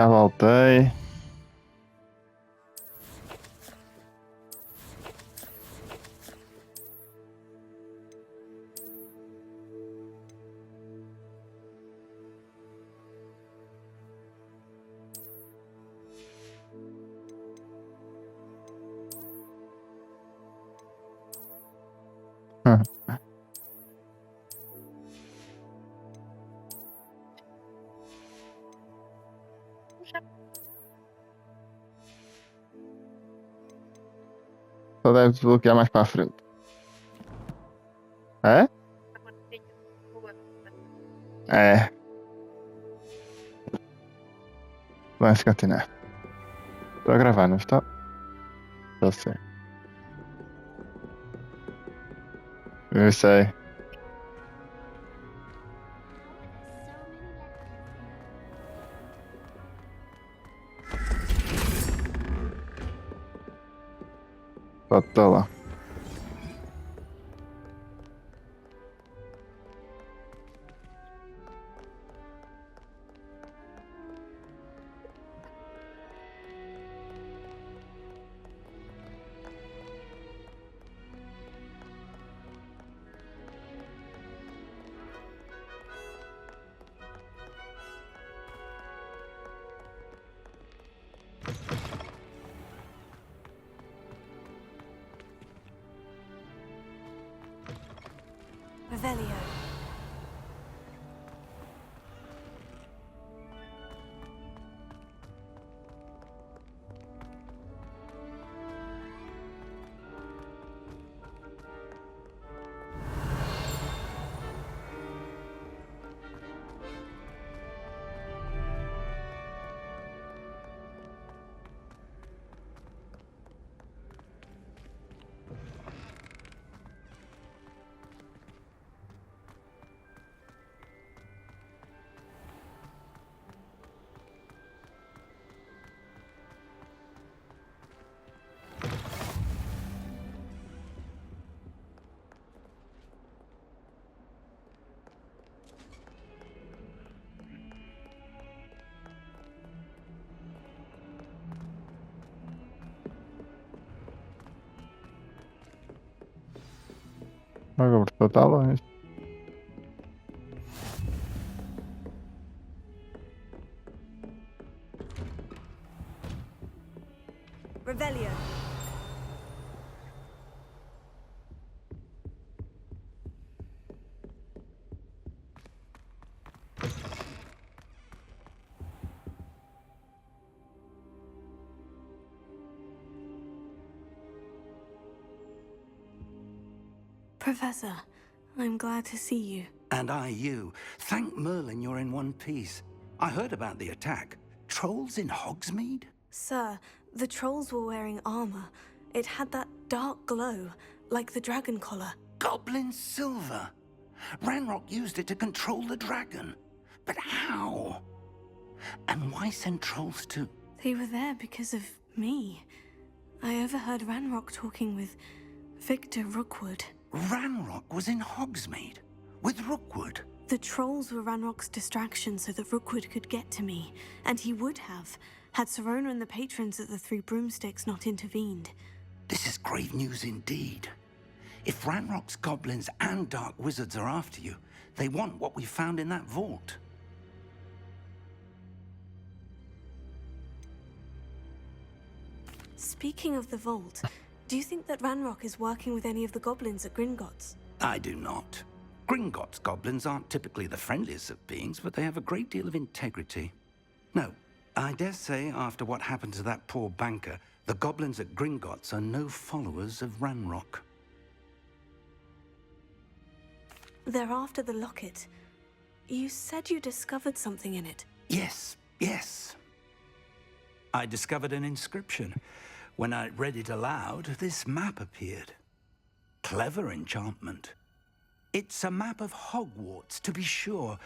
Já voltei. Só deve desbloquear mais pra frente. É? É. Vamos continuar. Estou a gravar, não está? Eu sei. Eu sei. Pode estar lá. Revelio. Hogwarts está longe. Revelio. Professor, I'm glad to see you. And I you. Thank Merlin you're in one piece. I heard about the attack. Trolls in Hogsmeade? Sir, the trolls were wearing armor. It had that dark glow, like the dragon collar. Goblin silver. Ranrock used it to control the dragon. But how? And why send trolls to... They were there because of me. I overheard Ranrock talking with Victor Rookwood. Ranrock was in Hogsmeade? With Rookwood? The trolls were Ranrock's distraction so that Rookwood could get to me. And he would have, had Serona and the patrons at the Three Broomsticks not intervened. This is grave news indeed. If Ranrock's goblins and dark wizards are after you, they want what we found in that vault. Speaking of the vault, do you think that Ranrock is working with any of the goblins at Gringotts? I do not. Gringotts goblins aren't typically the friendliest of beings, but they have a great deal of integrity. No, I dare say after what happened to that poor banker, the goblins at Gringotts are no followers of Ranrock. They're after the locket. You said you discovered something in it. Yes, yes. I discovered an inscription. When I read it aloud, this map appeared. Clever enchantment. It's a map of Hogwarts, to be sure,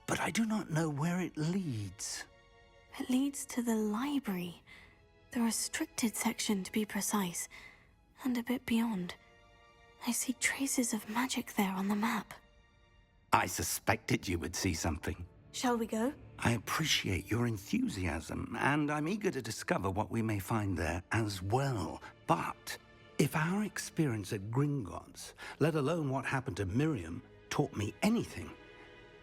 but I do not know where it leads. It leads to the library. The restricted section, to be precise, and a bit beyond. I see traces of magic there on the map. I suspected you would see something. Shall we go? I appreciate your enthusiasm, and I'm eager to discover what we may find there as well. But if our experience at Gringotts, let alone what happened to Miriam, taught me anything,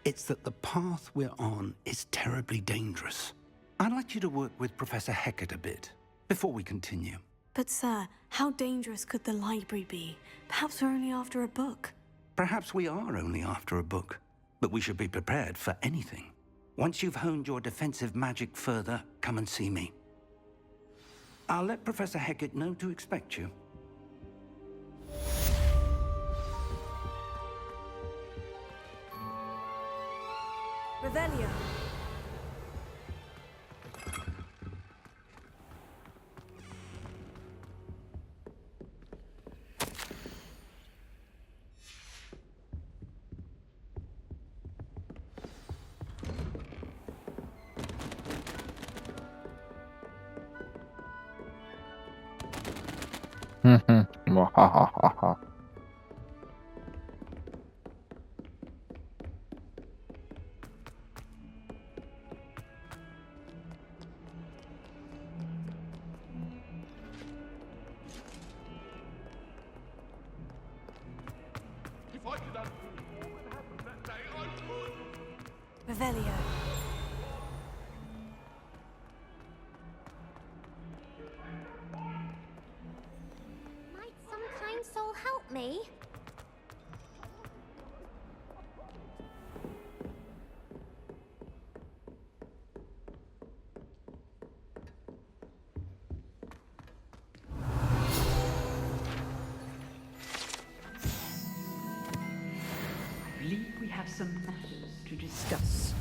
it's that the path we're on is terribly dangerous. I'd like you to work with Professor Hecat a bit before we continue. But sir, how dangerous could the library be? Perhaps we're only after a book. Perhaps we are only after a book, but we should be prepared for anything. Once you've honed your defensive magic further, come and see me. I'll let Professor Hecat know to expect you. Revelio. Mwahahaha. If I could undo all that happened that day, I would. Revelio. Might some kind soul help me? I believe we have some matters to discuss.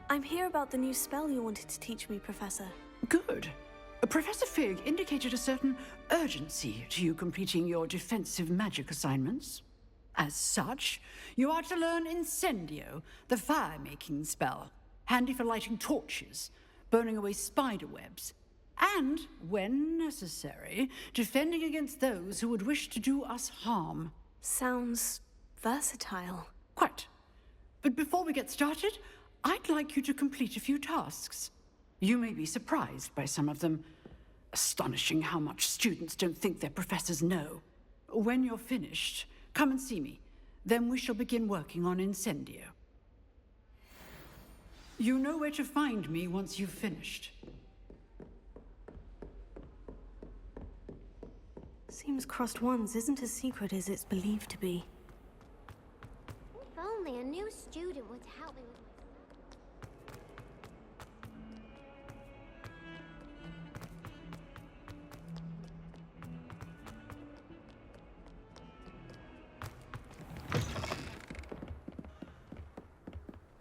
I'm here about the new spell you wanted to teach me, Professor. Good. Professor Fig indicated a certain urgency to you completing your defensive magic assignments. As such, you are to learn Incendio, the fire-making spell, handy for lighting torches, burning away spider webs, and, when necessary, defending against those who would wish to do us harm. Sounds versatile. Quite. But before we get started, I'd like you to complete a few tasks. You may be surprised by some of them. Astonishing how much students don't think their professors know. When you're finished, come and see me. Then we shall begin working on Incendio. You know where to find me once you've finished. Seems crossed ones isn't as secret as it's believed to be. If only a new student would help me with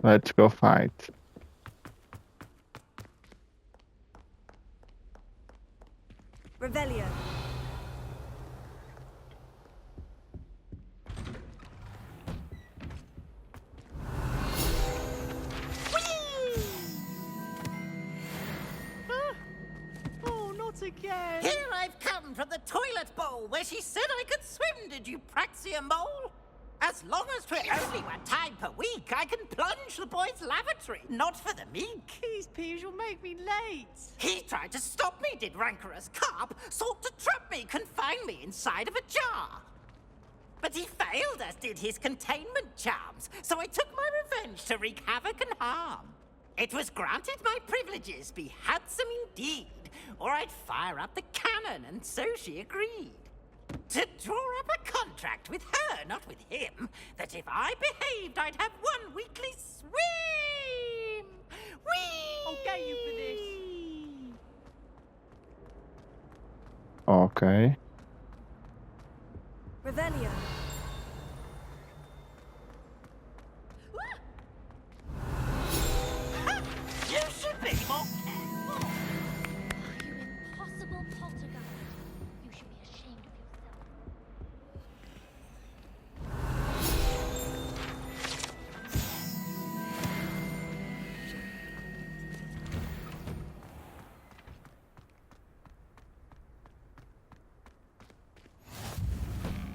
Let's go fight. Revelio. Oh, not again! Here I've come from the toilet bowl where she said I could swim, did you praxia mole? As long as 'twere only one time per week, I can plunge the boy's lavatory, not for the meek. These peas will make me late. He tried to stop me, did rancorous carp, sought to trap me, confine me inside of a jar. But he failed, as did his containment charms, so I took my revenge to wreak havoc and harm. It was granted my privileges be handsome indeed, or I'd fire up the cannon, and so she agreed. To draw up a contract with her, not with him, that if I behaved, I'd have one weekly swim! Whee! I'll get you for this. Okay. Revelio. You should be more careful. you impossible poltergeist. You should be ashamed of yourself.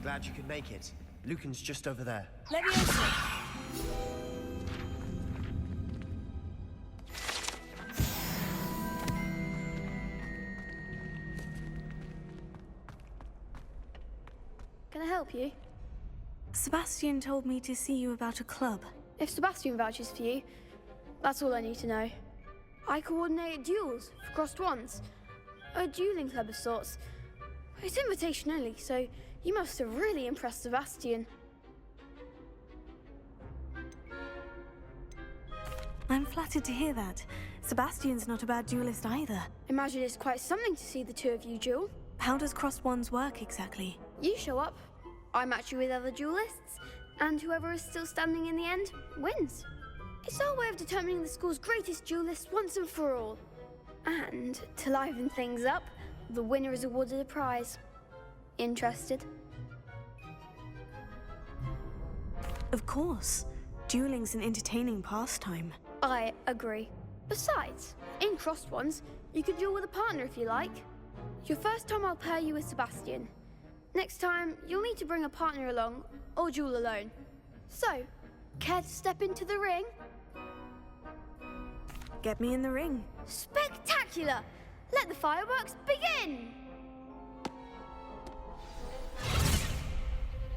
Glad you could make it. Lucan's just over there. Leviosa. Can I help you? Sebastian told me to see you about a club. If Sebastian vouches for you, that's all I need to know. I coordinate duels for crossed ones. A dueling club of sorts. It's invitation only, so you must have really impressed Sebastian. I'm flattered to hear that. Sebastian's not a bad duelist either. Imagine it's quite something to see the two of you duel. How does crossed ones work exactly? You show up, I match you with other duelists, and whoever is still standing in the end wins. It's our way of determining the school's greatest duelist once and for all. And to liven things up, the winner is awarded a prize. Interested? Of course. Dueling's an entertaining pastime. I agree. Besides, in crossed ones, you could duel with a partner if you like. Your first time I'll pair you with Sebastian. Next time, you'll need to bring a partner along, or duel alone. So, care to step into the ring? Get me in the ring. Spectacular! Let the fireworks begin!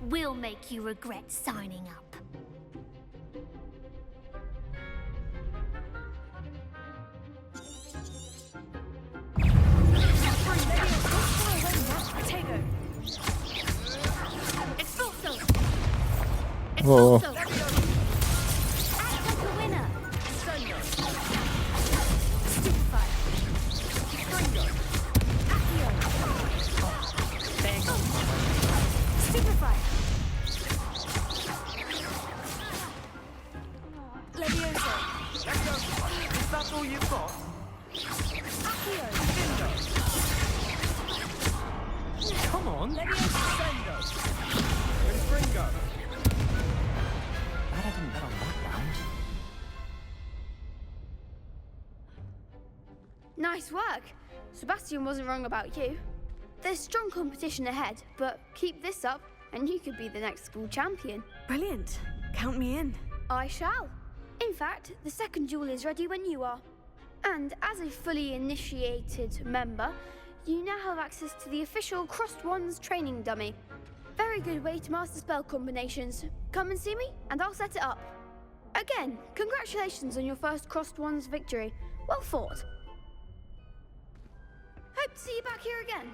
We'll make you regret signing up. Whoa. Act like a winner! Stupefy! Accio! Stupefy! Levioso! Is that all you've got? Accio! Come on. Levioso! Ringo. Glad I didn't bet on that round. Nice work! Sebastian wasn't wrong about you. There's strong competition ahead, but keep this up and you could be the next school champion. Brilliant. Count me in. I shall. In fact, the second duel is ready when you are. And as a fully initiated member, you now have access to the official Crossed Wands training dummy. Very good way to master spell combinations. Come and see me, and I'll set it up. Again, congratulations on your first Crossed Wands victory. Well fought. Hope to see you back here again.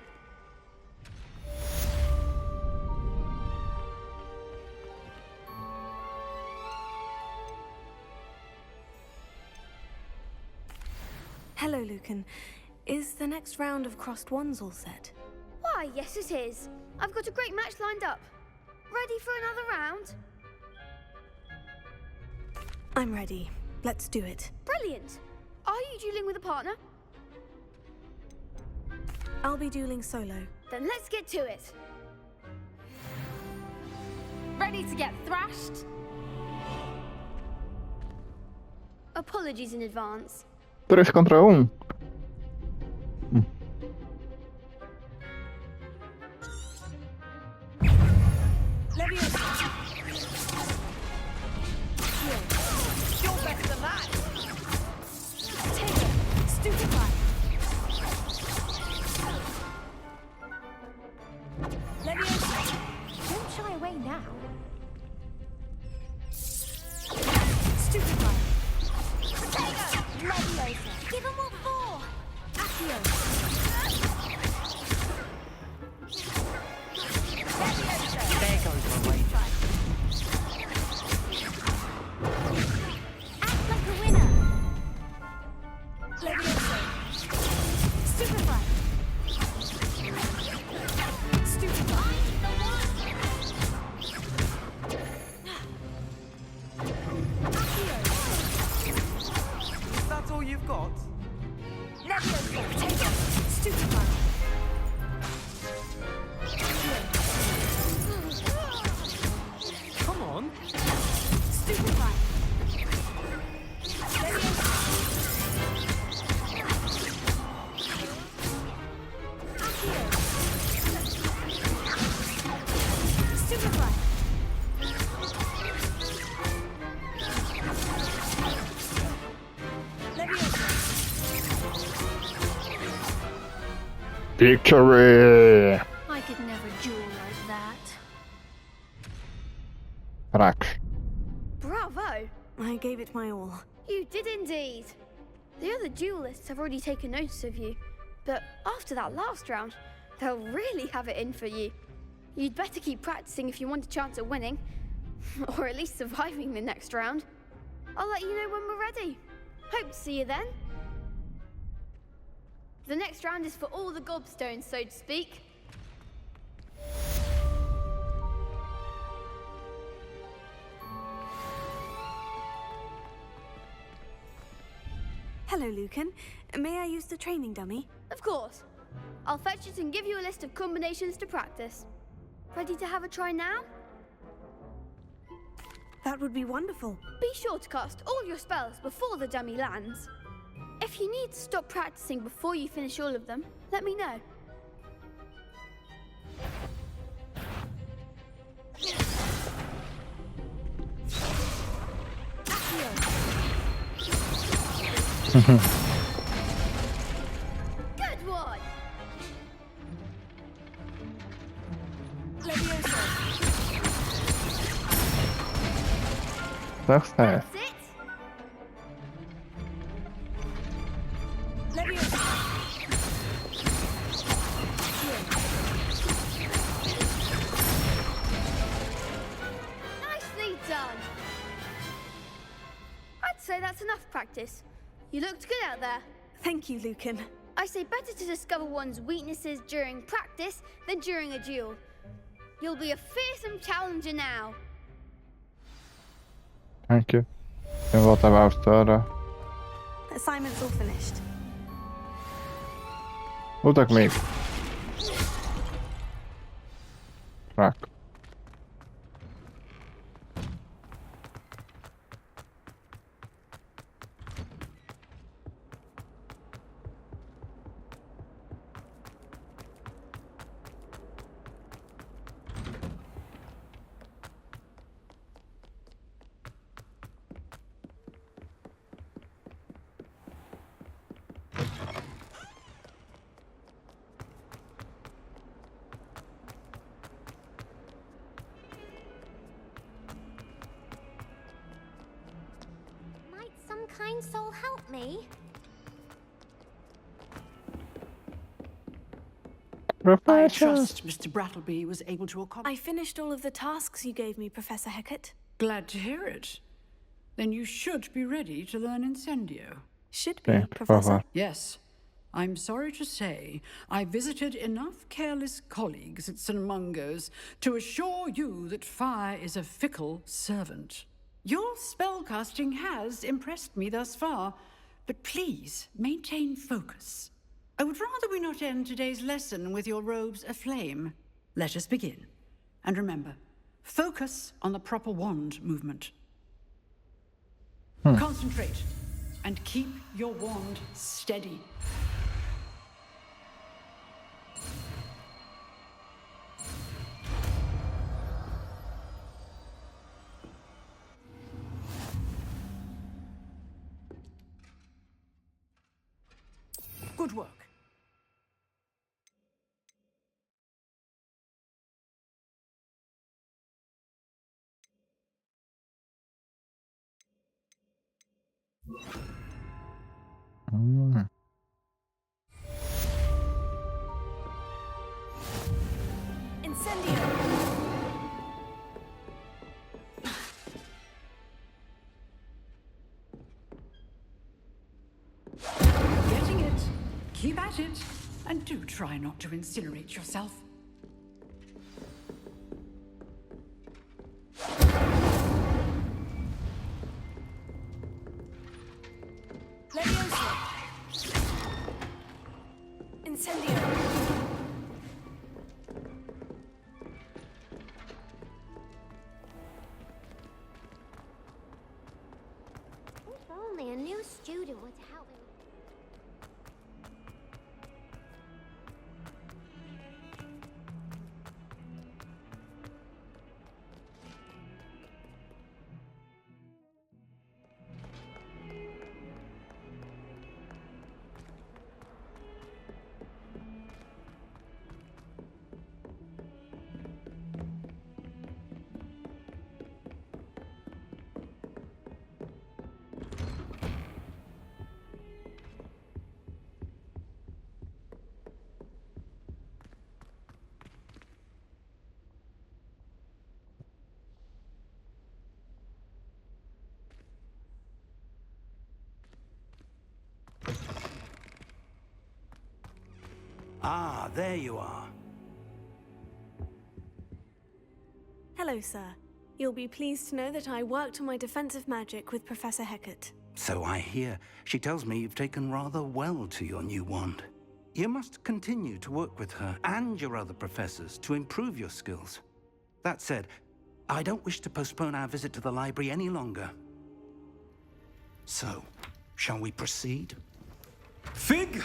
Hello, Lucan. Is the next round of crossed wands all set? Why, yes it is. I've got a great match lined up. Ready for another round? I'm ready. Let's do it. Brilliant. Are you dueling with a partner? I'll be dueling solo. Then let's get to it. Ready to get thrashed? Apologies in advance. 3 contra 1. Leviosa. You're better than that. Take it. Stupefy. Leviosa. Don't shy away now. Stupefy. Leviosa. Give him what for. Accio. There goes my wager. Act like a winner. Leviosa. Stupefy. Stupefy. Accio. Is that all you've got? Leviosa. Take it. Stupefy. Come on. Stupefy. Leviosa. Accio. Stupefy. Leviosa. Victory! I could never duel like that. Rax. Bravo! I gave it my all. You did indeed. The other duelists have already taken notice of you, but after that last round, they'll really have it in for you. You'd better keep practicing if you want a chance at winning, or at least surviving the next round. I'll let you know when we're ready. Hope to see you then. The next round is for all the gobstones, so to speak. Hello, Lucan. May I use the training dummy? Of course. I'll fetch it and give you a list of combinations to practice. Ready to have a try now? That would be wonderful. Be sure to cast all your spells before the dummy lands. If you need to stop practicing before you finish all of them, let me know. Good one! Parfait. That's it! Nicely done! I'd say that's enough practice. You looked good out there. Thank you, Lucan. I say better to discover one's weaknesses during practice than during a duel. You'll be a fearsome challenger now. Thank you. En wat hebben we större? Assignment's all finished. Hoe tak még? Rack. Might some kind soul help me? I Professor. trust Mr. Brattleby was able to accomplish. I finished all of the tasks you gave me, Professor Hecat. Glad to hear it. Then you should be ready to learn Incendio. Should be, Okay, Professor. Yes. I'm sorry to say, I visited enough careless colleagues at St. Mungo's to assure you that fire is a fickle servant. Your spellcasting has impressed me thus far, but please maintain focus. I would rather we not end today's lesson with your robes aflame. Let us begin. And remember, focus on the proper wand movement. Concentrate and keep your wand steady. Good work. Mm. Incendio! Getting it. Keep at it. And do try not to incinerate yourself. Leviosa! Incendio! If only a new student would help me. Ah, there you are. Hello, sir. You'll be pleased to know that I worked on my defensive magic with Professor Hecat. So I hear. She tells me you've taken rather well to your new wand. You must continue to work with her and your other professors to improve your skills. That said, I don't wish to postpone our visit to the library any longer. So, shall we proceed? Fig!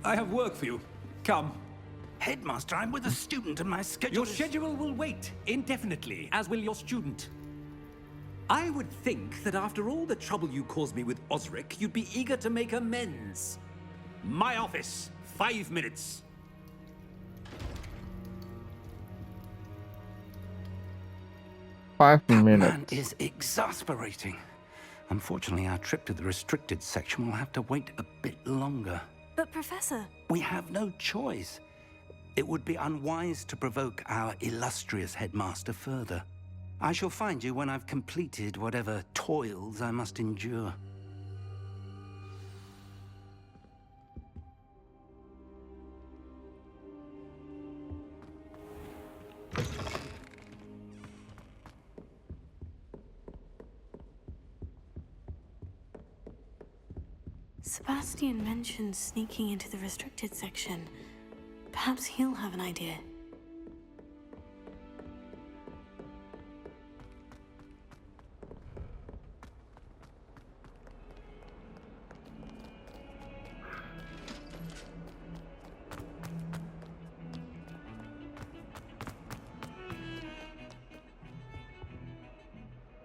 I have work for you. Come. Headmaster, I'm with a student and my schedule Your is... schedule will wait indefinitely, as will your student. I would think that after all the trouble you caused me with Osric, you'd be eager to make amends. My office, 5 minutes. That minutes. man is exasperating. Unfortunately, our trip to the restricted section will have to wait a bit longer. But, Professor... We have no choice. It would be unwise to provoke our illustrious headmaster further. I shall find you when I've completed whatever toils I must endure. Sebastian mentioned sneaking into the restricted section. Perhaps he'll have an idea.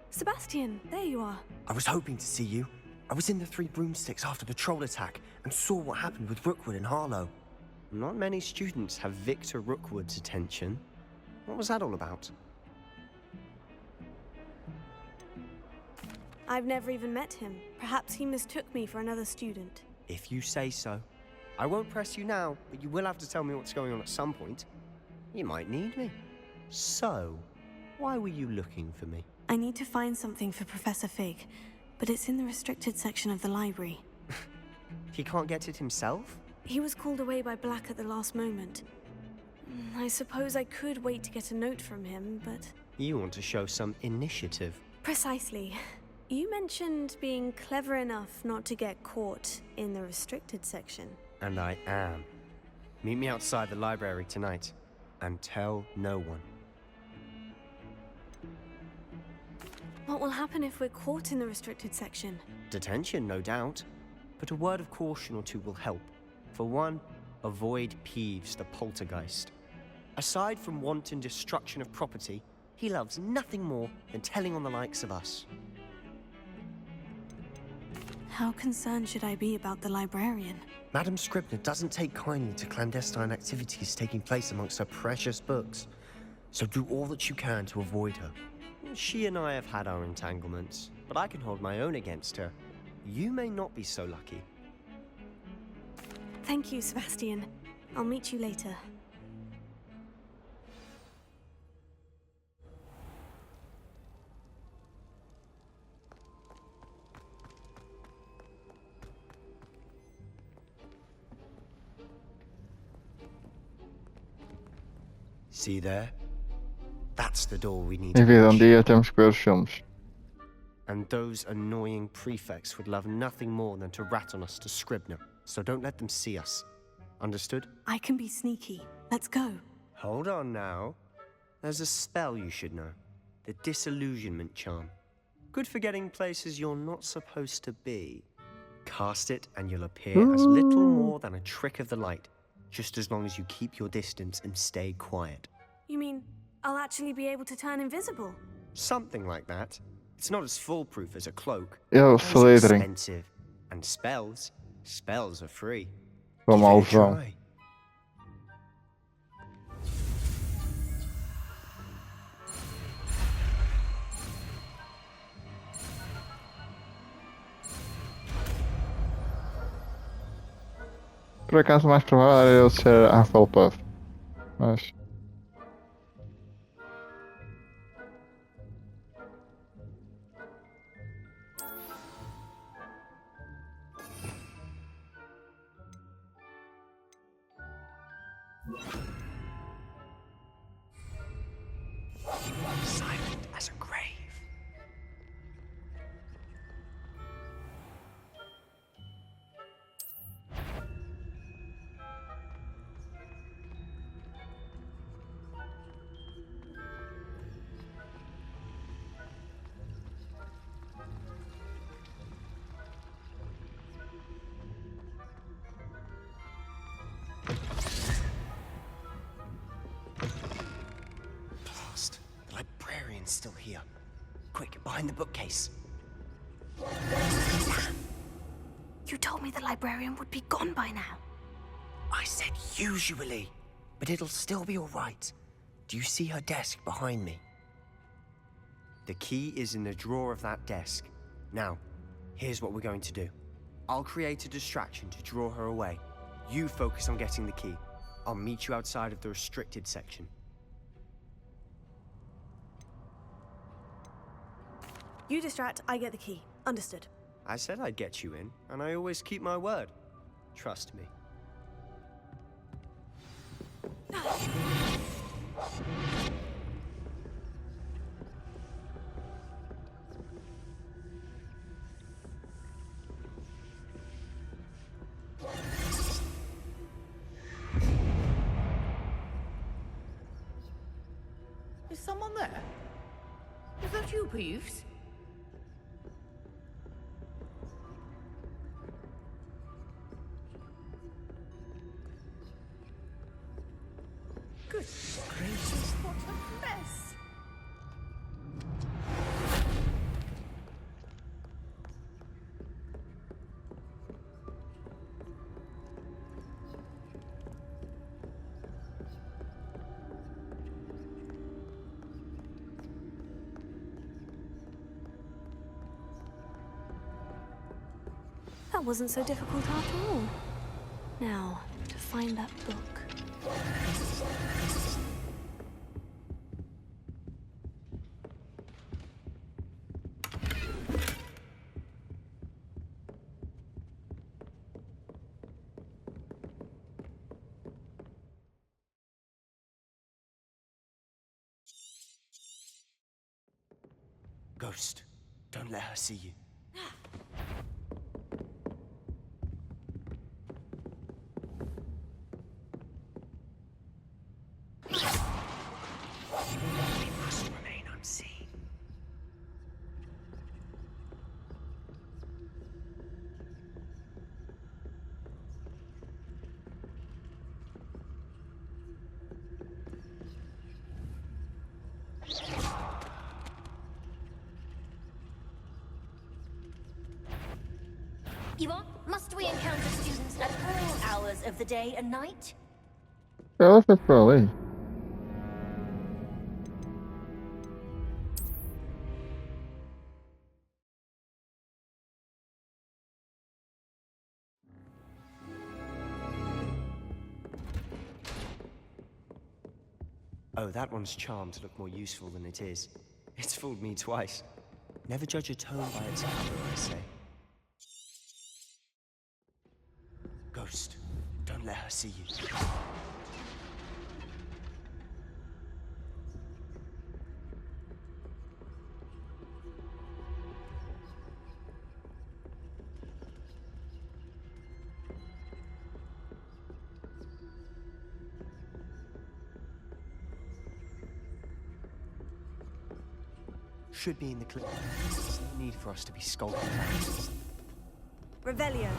Sebastian, there you are. I was hoping to see you. I was in the Three Broomsticks after the troll attack and saw what happened with Rookwood and Harlow. Not many students have Victor Rookwood's attention. What was that all about? I've never even met him. Perhaps he mistook me for another student. If you say so. I won't press you now, but you will have to tell me what's going on at some point. You might need me. So, why were you looking for me? I need to find something for Professor Fig, but it's in the restricted section of the library. He can't get it himself? He was called away by Black at the last moment. I suppose I could wait to get a note from him, but... You want to show some initiative. Precisely. You mentioned being clever enough not to get caught in the restricted section. And I am. Meet me outside the library tonight, and tell no one. What will happen if we're caught in the restricted section? Detention, no doubt. But a word of caution or two will help. For one, avoid Peeves, the poltergeist. Aside from wanton destruction of property, he loves nothing more than telling on the likes of us. How concerned should I be about the librarian? Madame Scribner doesn't take kindly to clandestine activities taking place amongst her precious books. So do all that you can to avoid her. She and I have had our entanglements, but I can hold my own against her. You may not be so lucky. Thank you, Sebastian. I'll meet you later. See there? That's the door we need Ik to weet dan reach. die temos que ver filmes. And those annoying prefects would love nothing more than to rat on us to Scribner. So don't let them see us. Understood? I can be sneaky. Let's go. Hold on now. There's a spell you should know. The Disillusionment Charm. Good for getting places you're not supposed to be. Cast it and you'll appear as little more than a trick of the light. Just as long as you keep your distance and stay quiet. You mean I'll actually be able to turn invisible? Something like that. It's not as foolproof as a cloak. Ja, It's verledering. expensive. And spells are free. Van Give it a overal. try. Por acaso, mais provável era ele ser a Hufflepuff. Mas. Silent as a grave. Blast. The librarian's still here. Quick, behind the bookcase. You told me the librarian would be gone by now. I said usually, but it'll still be all right. Do you see her desk behind me? The key is in the drawer of that desk. Now, here's what we're going to do. I'll create a distraction to draw her away. You focus on getting the key. I'll meet you outside of the restricted section. You distract, I get the key. Understood. I said I'd get you in, and I always keep my word. Trust me. Is someone there? Is that you, Peeves? Good gracious, what a mess! That wasn't so difficult after all. Now, to find that book. Ghost, don't let her see you. We must remain unseen. Eva, must we encounter students at all hours of the day and night? Yeah, let's just go away. Oh, that one's charmed to look more useful than it is. It's fooled me twice. Never judge a tone by its cover, I say. Ghost, don't let her see you. Should be in the clip. There's no need for us to be skulking around. Revelio.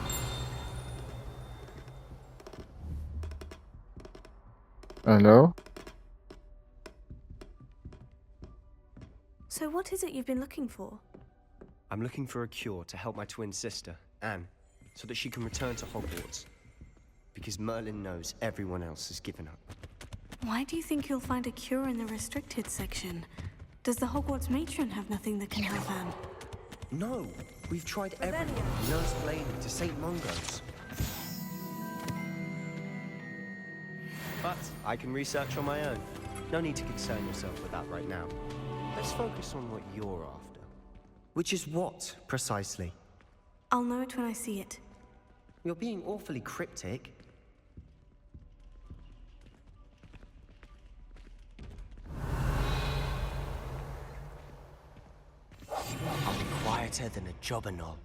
Hello? So what is it you've been looking for? I'm looking for a cure to help my twin sister, Anne, so that she can return to Hogwarts. Because Merlin knows everyone else has given up. Why do you think you'll find a cure in the restricted section? Does the Hogwarts matron have nothing that can help Anne? No, we've tried everyone. Nurse Blaney to St. Mungo's. But I can research on my own. No need to concern yourself with that right now. Let's focus on what you're after. Which is what, precisely? I'll know it when I see it. You're being awfully cryptic. better than a jobberknoll.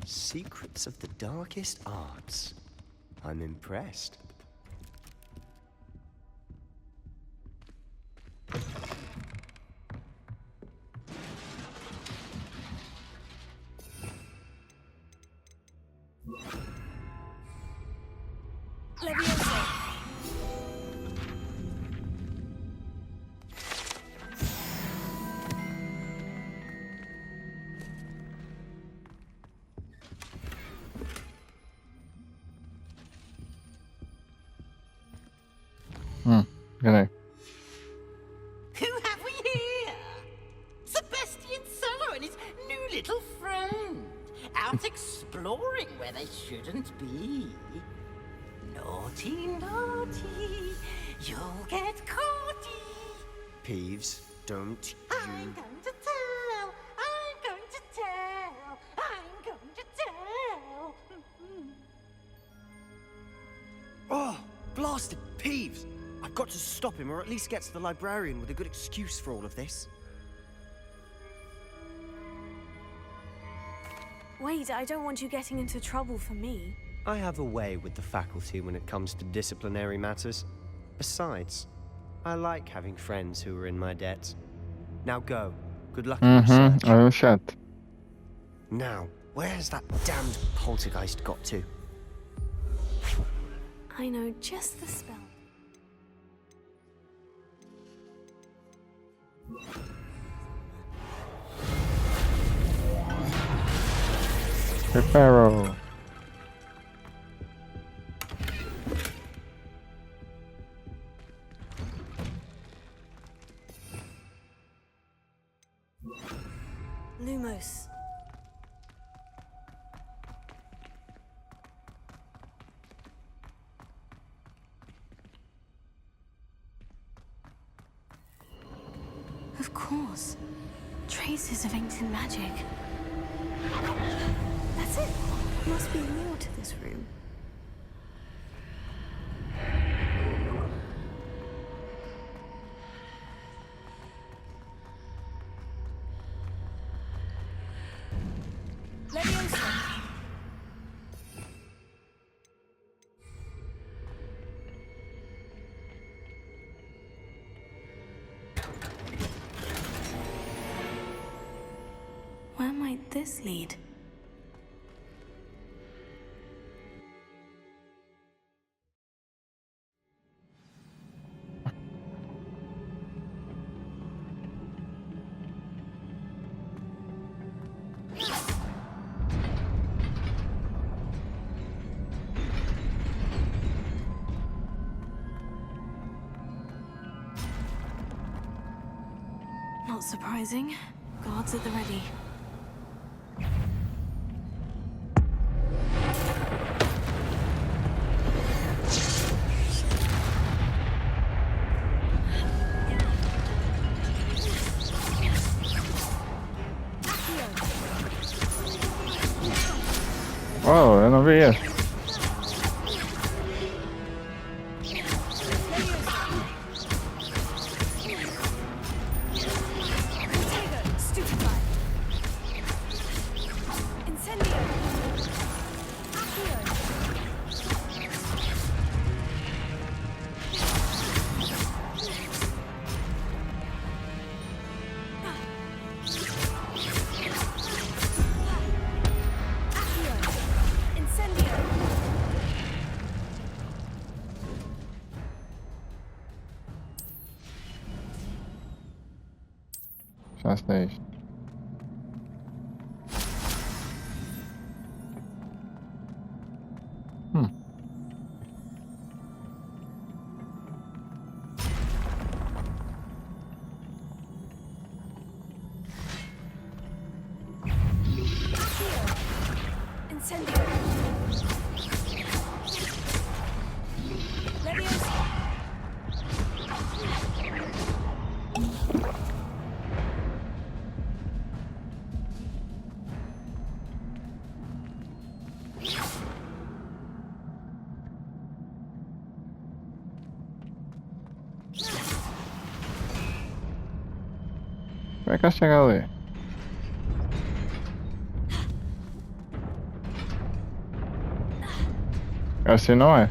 Secrets of the darkest arts. I'm impressed. Leviosa. G'day. Who have we here? Sebastian Solo and his new little friend. Out exploring where they shouldn't be. Naughty, naughty. You'll get caughty. Peeves, don't I'm you... going to tell. I'm going to tell. I'm going to tell. Oh, blasted Peeves! I've got to stop him, or at least get to the librarian with a good excuse for all of this. Wait, I don't want you getting into trouble for me. I have a way with the faculty when it comes to disciplinary matters. Besides, I like having friends who are in my debt. Now go. Good luck in your search. I will shut. Now, where has that damned poltergeist got to? I know just the spell. Preparo. Lumos. Of course. Traces of ancient magic. That's it. Must be more to this room. Leviosa. Where might this lead? Not surprising. Guards at the ready. Oh, en over hier. Já sei. Como é que ela chega ali? Assim não é.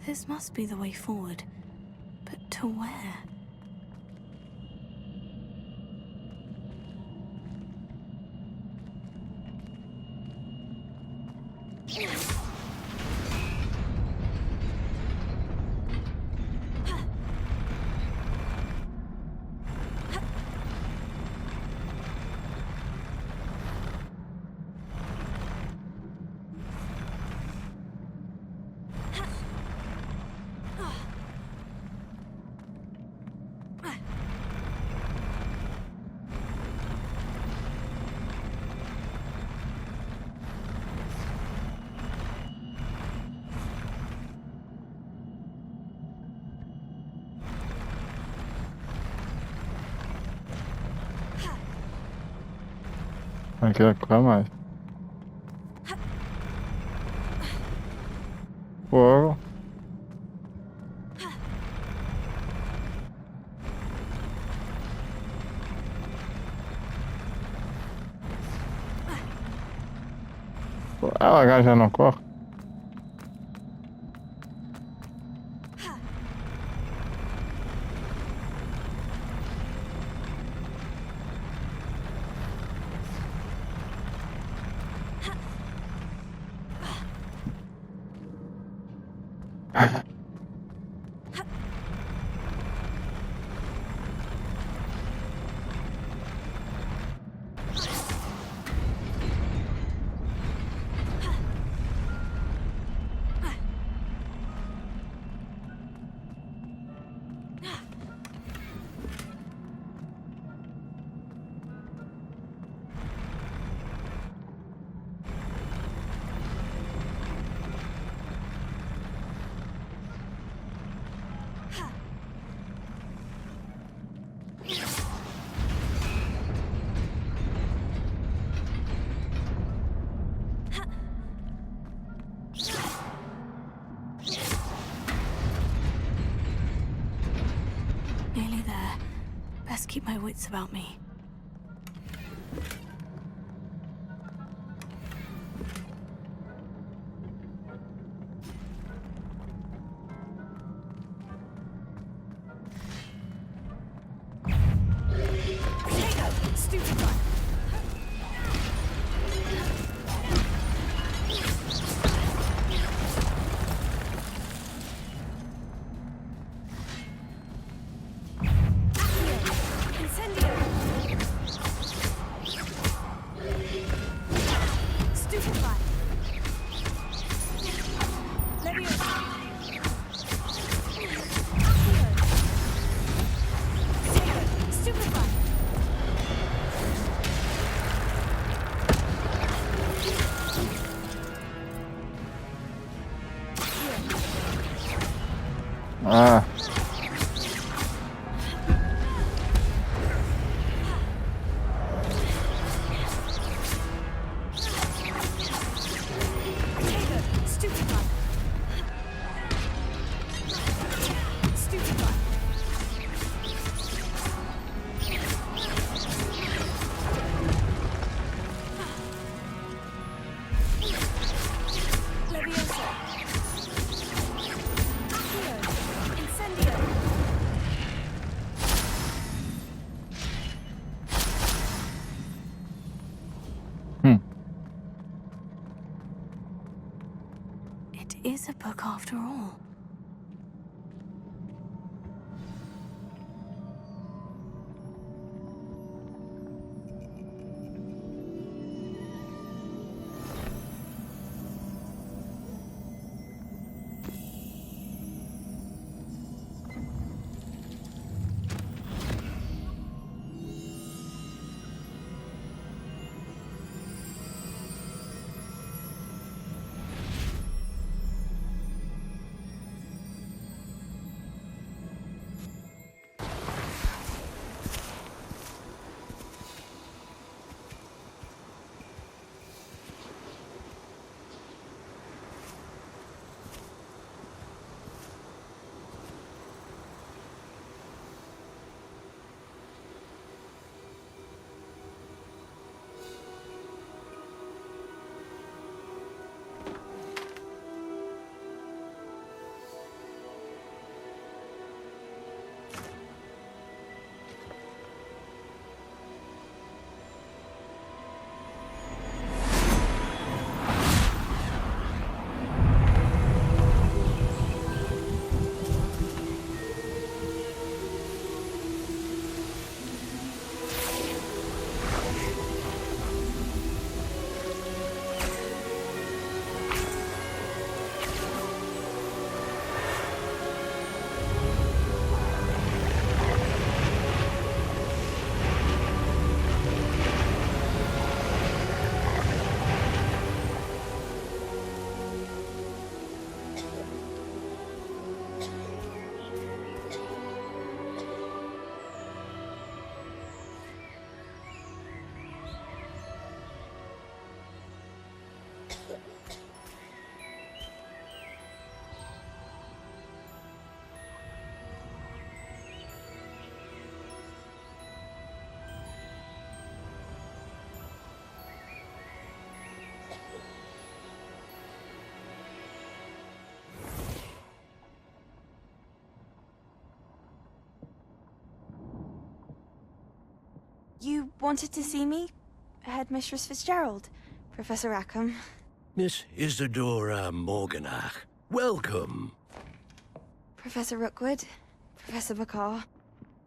This must be the way forward. But to where? Aqui vai correr mais. Fogo. Ela já não corre. Nearly there. Best keep my wits about me. Ah. It is a book after all. You wanted to see me? Headmistress Fitzgerald, Professor Rackham. Miss Isadora Morganach, welcome. Professor Rookwood, Professor Bakar.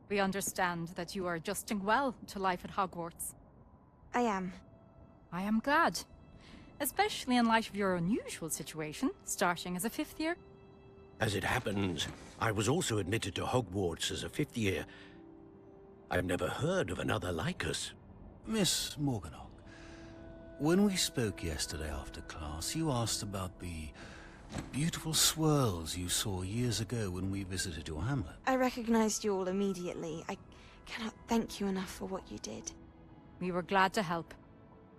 We understand that you are adjusting well to life at Hogwarts. I am. I am glad. Especially in light of your unusual situation, starting as a 5th year. As it happens, I was also admitted to Hogwarts as a 5th year. I've never heard of another like us. Miss Morganach, when we spoke yesterday after class, you asked about the beautiful swirls you saw years ago when we visited your hamlet. I recognized you all immediately. I cannot thank you enough for what you did. We were glad to help.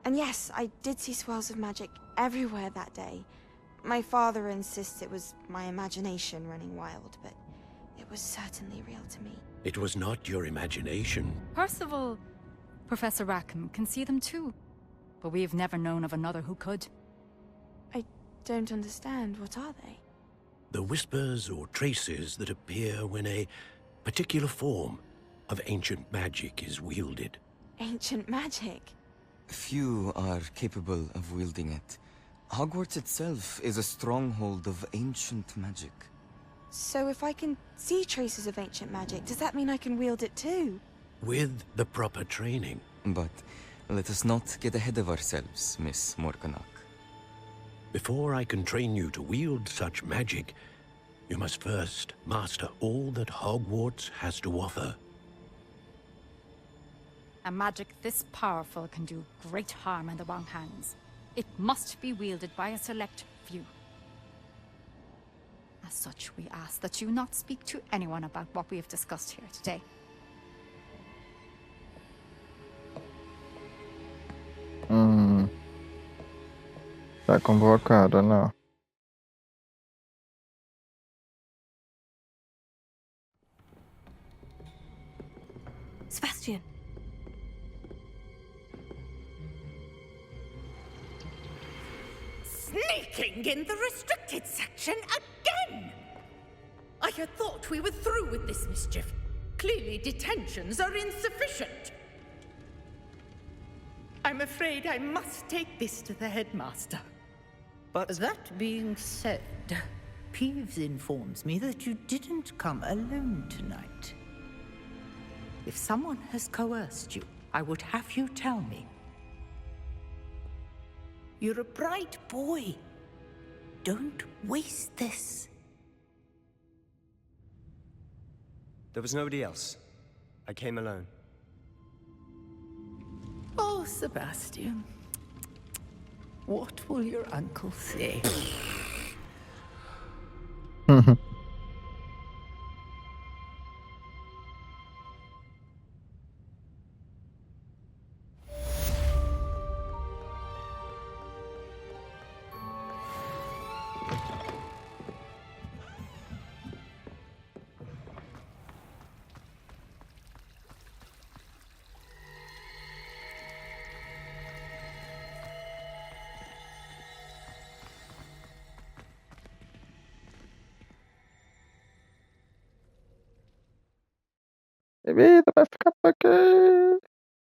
And yes, I did see swirls of magic everywhere that day. My father insists it was my imagination running wild, but it was certainly real to me. It was not your imagination. Percival, Professor Rackham can see them too. But we've never known of another who could. I don't understand. What are they? The whispers or traces that appear when a particular form of ancient magic is wielded. Ancient magic? Few are capable of wielding it. Hogwarts itself is a stronghold of ancient magic. So if I can see traces of ancient magic, does that mean I can wield it too? With the proper training. But let us not get ahead of ourselves, Miss Morganach. Before I can train you to wield such magic, you must first master all that Hogwarts has to offer. A magic this powerful can do great harm in the wrong hands. It must be wielded by a select few. As such, we ask that you not speak to anyone about what we have discussed here today. Tá convocada, não. Sebastian. Sneaking in the restricted section again! I had thought we were through with this mischief. Clearly detentions are insufficient. I'm afraid I must take this to the headmaster. But that being said, Peeves informs me that you didn't come alone tonight. If someone has coerced you, I would have you tell me. You're a bright boy. Don't waste this. There was nobody else. I came alone. Oh, Sebastian. What will your uncle say? Bebida vai ficar por aqui.